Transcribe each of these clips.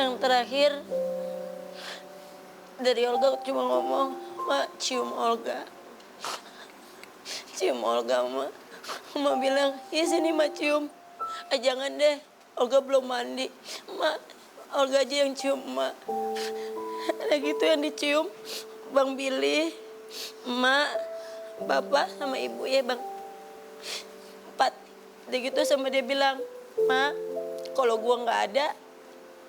Yang terakhir dari Olga cuma ngomong, "Ma, cium Olga. Cium Olga, Ma." Ma bilang, "Ya sini Ma cium." Jangan deh, Olga belum mandi. Ma, Olga aja yang cium, Ma. Ada gitu yang dicium Bang Billy, emak, bapak sama ibu ya Bang. 4. Udah gitu sama dia bilang, "Ma, kalau gua nggak ada,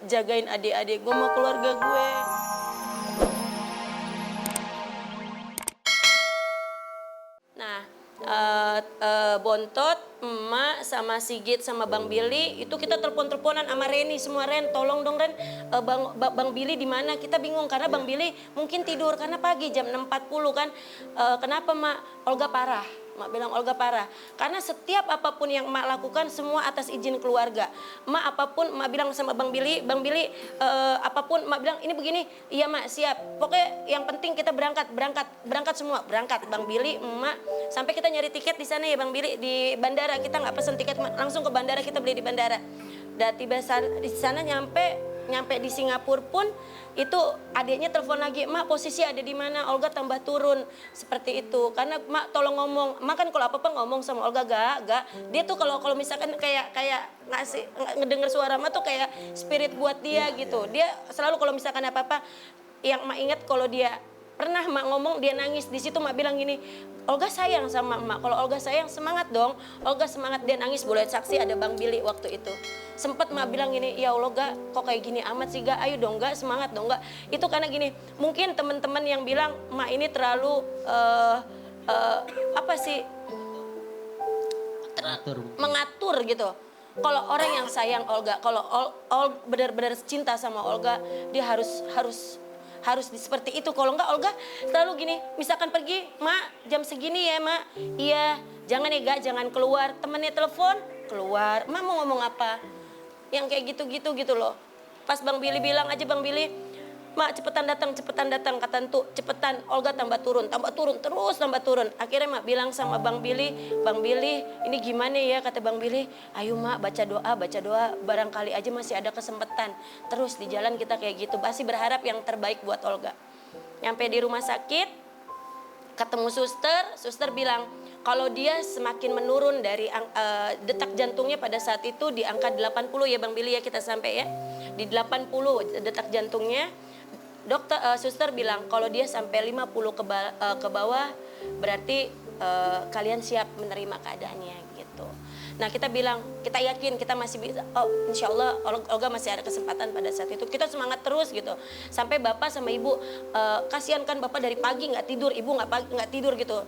jagain adik-adik gua sama keluarga gue." Nah, Bontot, emak, sama Sigit, sama Bang Billy itu kita telepon-teleponan sama Reni semua. "Ren, tolong dong Ren, Bang Billy di mana?" Kita bingung karena Bang Billy mungkin tidur karena pagi jam 6.40 kan. "Kenapa Mak?" "Olga parah." Mak bilang Olga parah. Karena setiap apapun yang Mak lakukan semua atas izin keluarga. Mak apapun Mak bilang sama Bang Billy, apapun Mak bilang ini begini, "Iya Mak, siap. Pokoknya yang penting kita berangkat semua." Berangkat Bang Billy, Emak, sampai kita nyari tiket di sana ya Bang Billy di bandara. Kita nggak pesen tiket, langsung ke bandara, kita beli di bandara. Dan tiba di sana nyampe di Singapura pun itu adiknya telepon lagi, "Mak, posisi ada di mana? Olga tambah turun." Seperti itu. Karena Mak tolong ngomong. Mak kan kalau apa-apa ngomong sama Olga, gak. Dia tuh kalau misalkan kayak ngasih ngedenger suara Mak tuh kayak spirit buat dia gitu. Dia selalu kalau misalkan apa-apa yang Mak inget kalau dia pernah Mak ngomong dia nangis di situ, Mak bilang gini, "Olga sayang sama Mak. Kalau Olga sayang semangat dong." Olga semangat, dia nangis. Boleh saksi ada Bang Billy waktu itu. Sempet Mak bilang gini, "Ya Allah Ga, kok kayak gini amat sih Ga? Ayo dong Ga, semangat dong Ga." Itu karena gini, mungkin teman-teman yang bilang Mak ini terlalu apa sih? Mengatur gitu. Kalau orang yang sayang Olga, kalau benar-benar cinta sama Olga, dia harus seperti itu. Kalau enggak Olga selalu gini, misalkan pergi, "Mak, jam segini ya Mak." "Iya, jangan ya Ga, jangan keluar." Temennya telepon, keluar. "Mak mau ngomong apa?" Yang kayak gitu-gitu gitu loh. Pas Bang Billy bilang aja, Bang Billy, "Mak, cepetan datang," kata Entu, "cepetan." Olga tambah turun, terus tambah turun. Akhirnya Mak bilang sama Bang Billy, "Bang Billy, ini gimana ya?" Kata Bang Billy, "Ayo Mak, baca doa, barangkali aja masih ada kesempatan." Terus di jalan kita kayak gitu, pasti berharap yang terbaik buat Olga. Nyampe di rumah sakit, ketemu suster bilang kalau dia semakin menurun dari detak jantungnya pada saat itu di angka 80 ya Bang Billy ya, kita sampai ya. Di 80 detak jantungnya. Suster bilang kalau dia sampai 50 ke bawah berarti kalian siap menerima keadaannya gitu. Nah kita bilang, kita yakin kita masih bisa, oh insya Allah Olga masih ada kesempatan pada saat itu. Kita semangat terus gitu. Sampai bapak sama ibu, kasihan kan bapak dari pagi nggak tidur, ibu nggak tidur gitu.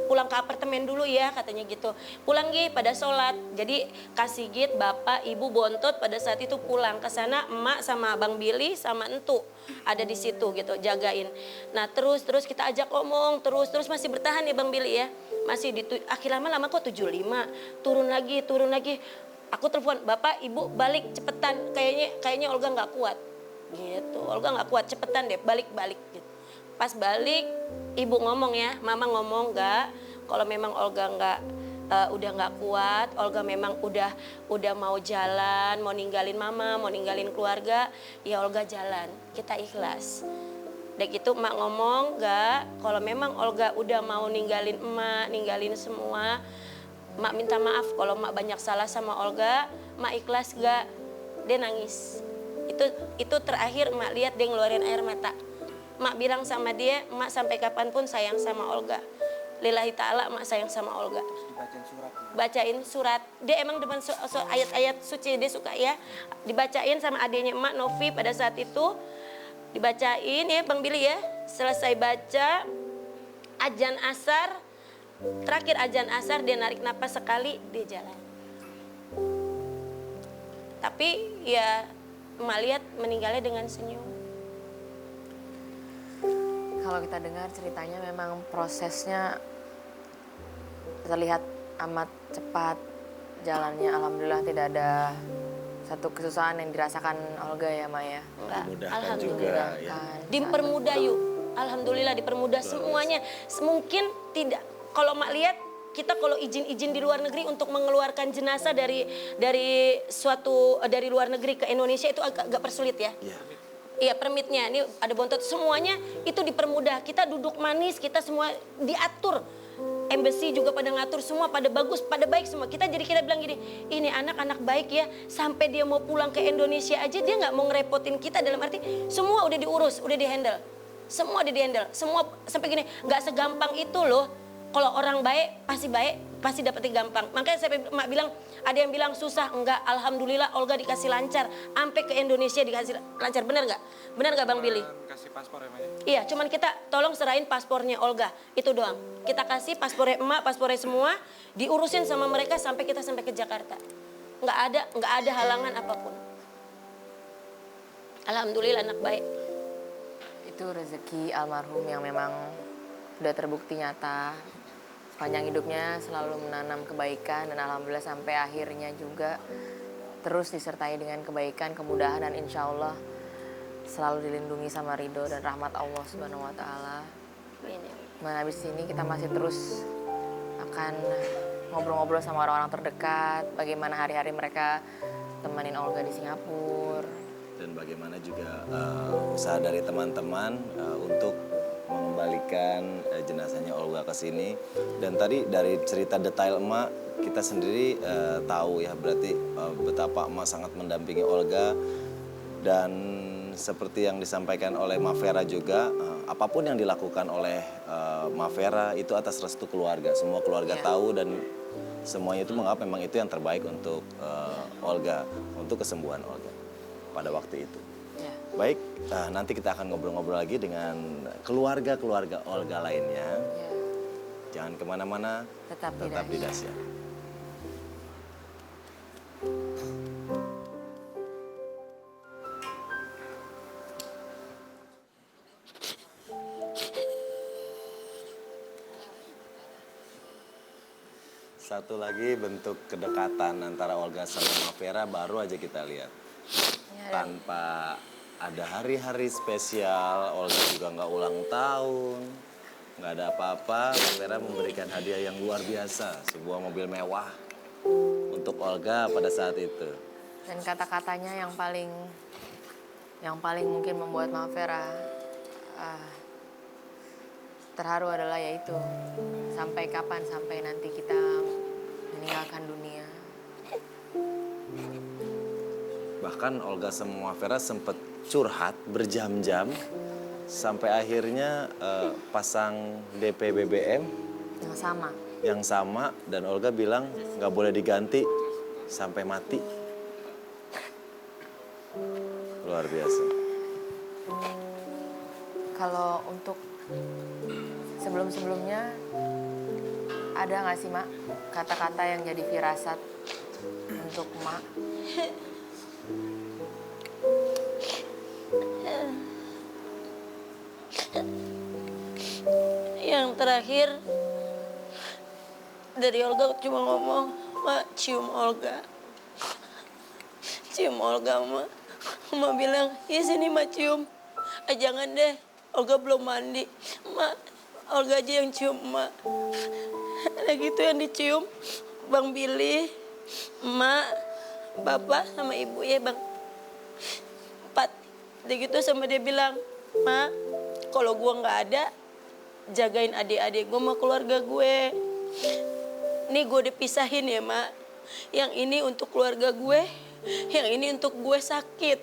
Pulang ke apartemen dulu ya katanya gitu. Pulang Gi pada sholat. Jadi kasih Git, bapak, ibu, Bontot pada saat itu pulang ke sana, emak sama Bang Billy sama Entu ada di situ gitu jagain. Nah terus kita ajak omong terus masih bertahan ya Bang Billy ya. Masih akhir lama kok 75, turun lagi. Aku telepon, "Bapak, Ibu balik cepetan. Kayaknya Olga nggak kuat." Gitu. "Olga nggak kuat, cepetan deh balik gitu." Pas balik, ibu ngomong ya, mama ngomong enggak, kalau memang Olga udah nggak kuat, Olga memang udah mau jalan, mau ninggalin mama, mau ninggalin keluarga, ya Olga jalan, kita ikhlas. Udah gitu emak ngomong, enggak, kalau memang Olga udah mau ninggalin emak, ninggalin semua, emak minta maaf kalau emak banyak salah sama Olga, emak ikhlas enggak. Dia nangis. Itu terakhir emak lihat dia ngeluarin air mata. Emak bilang sama dia, emak sampai kapanpun sayang sama Olga. Lillahi ta'ala emak sayang sama Olga. Bacain surat. Dia emang demen ayat-ayat suci, dia suka ya. Dibacain sama adiknya emak Novi pada saat itu. Dibacain ya Bang Billy ya. Selesai baca, azan asar. Terakhir azan asar dia narik napas sekali, dia jalan. Tapi ya emak lihat meninggalnya dengan senyum. Kalau kita dengar ceritanya memang prosesnya terlihat amat cepat jalannya. Alhamdulillah tidak ada satu kesusahan yang dirasakan Olga ya Maya. Enggak, Dimudahkan juga ya. Dipermudah yuk. Alhamdulillah dipermudah semuanya. Mungkin tidak, kalau Mak lihat kita kalau izin di luar negeri untuk mengeluarkan jenazah dari luar negeri ke Indonesia itu agak persulit ya. Iya. Iya, permitnya ini ada bontot, semuanya itu dipermudah. Kita duduk manis, kita semua diatur. Embassy juga pada ngatur semua, pada bagus, pada baik semua. Kita bilang gini, ini anak-anak baik ya, sampai dia mau pulang ke Indonesia aja dia nggak mau ngerepotin kita, dalam arti semua udah diurus, udah dihandle. Semua udah dihandle, semua sampai gini, nggak segampang itu loh. Kalau orang baik, pasti dapetin gampang. Makanya saya bilang, ada yang bilang susah, enggak, alhamdulillah Olga dikasih lancar, sampai ke Indonesia dikasih lancar, benar nggak? Benar nggak Bang Billy? Kasih paspor ya, Maya? Iya, cuman kita tolong serahin paspornya Olga, itu doang. Kita kasih paspornya emak, paspornya semua, diurusin sama mereka sampai kita sampai ke Jakarta. Nggak ada halangan apapun. Alhamdulillah anak baik. Itu rezeki almarhum yang memang udah terbukti nyata. Sepanjang hidupnya selalu menanam kebaikan dan alhamdulillah sampai akhirnya juga terus disertai dengan kebaikan, kemudahan dan insya Allah selalu dilindungi sama ridho dan rahmat Allah Subhanahu wa Ta'ala. Nah, habis ini kita masih terus akan ngobrol-ngobrol sama orang-orang terdekat, bagaimana hari-hari mereka temenin Olga di Singapura. Dan bagaimana juga usaha dari teman-teman untuk mengembalikan jenazahnya Olga ke sini. Dan tadi dari cerita detail emak, kita sendiri tahu ya berarti betapa emak sangat mendampingi Olga. Dan seperti yang disampaikan oleh Mafera juga, apapun yang dilakukan oleh Mafera itu atas restu keluarga. Semua keluarga tahu dan semuanya itu menganggap memang itu yang terbaik untuk Olga, untuk kesembuhan Olga pada waktu itu. Baik, nanti kita akan ngobrol-ngobrol lagi dengan keluarga-keluarga Olga lainnya. Jangan kemana-mana, tetap di Dahsyat. Satu lagi bentuk kedekatan antara Olga sama Mafera baru aja kita lihat. Tanpa ada hari-hari spesial, Olga juga nggak ulang tahun, nggak ada apa-apa. Mafera memberikan hadiah yang luar biasa, sebuah mobil mewah untuk Olga pada saat itu. Dan kata-katanya yang paling mungkin membuat Mafera terharu adalah yaitu sampai kapan, sampai nanti kita meninggalkan dunia. Bahkan Olga sama Mafera sempat curhat berjam-jam sampai akhirnya pasang DP BBM yang sama dan Olga bilang nggak boleh diganti sampai mati. Luar biasa. Kalau untuk sebelum-sebelumnya ada nggak sih Mak kata-kata yang jadi firasat untuk Mak? Yang terakhir dari Olga cuma ngomong, "Mak, cium Olga." Cium Olga, Mak. Mak bilang, "Ya sini Mak cium." Jangan deh, Olga belum mandi. Mak, Olga aja yang cium Mak. Ada gitu yang dicium Bang Billy, Mak, Bapak sama Ibu ya Bang. 4. Udah gitu sama dia bilang, "Mak, kalau gua nggak ada, jagain adik-adik gue sama keluarga gue. Nih gue dipisahin ya Mak. Yang ini untuk keluarga gue, yang ini untuk gue sakit.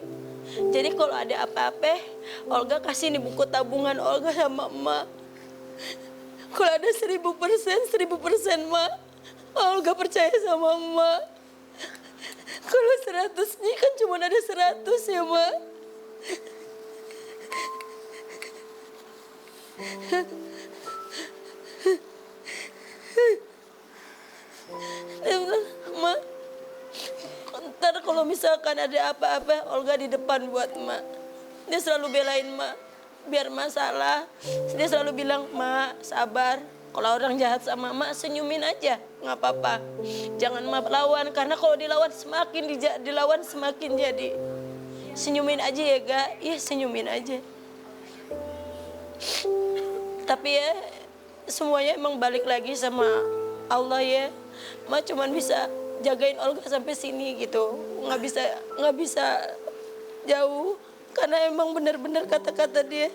Jadi kalau ada apa-apa, Olga kasih nih buku tabungan Olga sama Emak. Kalau ada 1000% Mak, Olga percaya sama Emak. Kalau 100-nya kan cuma ada 100 ya Mak." Dia bilang, "Mak, ntar kalau misalkan ada apa-apa, Olga di depan buat Mak." Dia selalu belain Mak, biar masalah. Dia selalu bilang, "Mak, sabar. Kalau orang jahat sama Mak, senyumin aja, nggak apa-apa. Jangan Mak lawan, karena kalau dilawan semakin jadi. Senyumin aja ya, Ga. Iya, senyumin aja." Tapi ya, semuanya emang balik lagi sama Allah ya, Ma cuman bisa jagain Olga sampai sini gitu. Nggak bisa jauh karena emang benar-benar kata-kata dia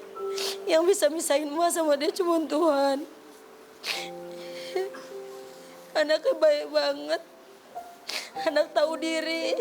yang bisa misahin Ma sama dia cuma Tuhan. Anaknya baik banget, anak tahu diri.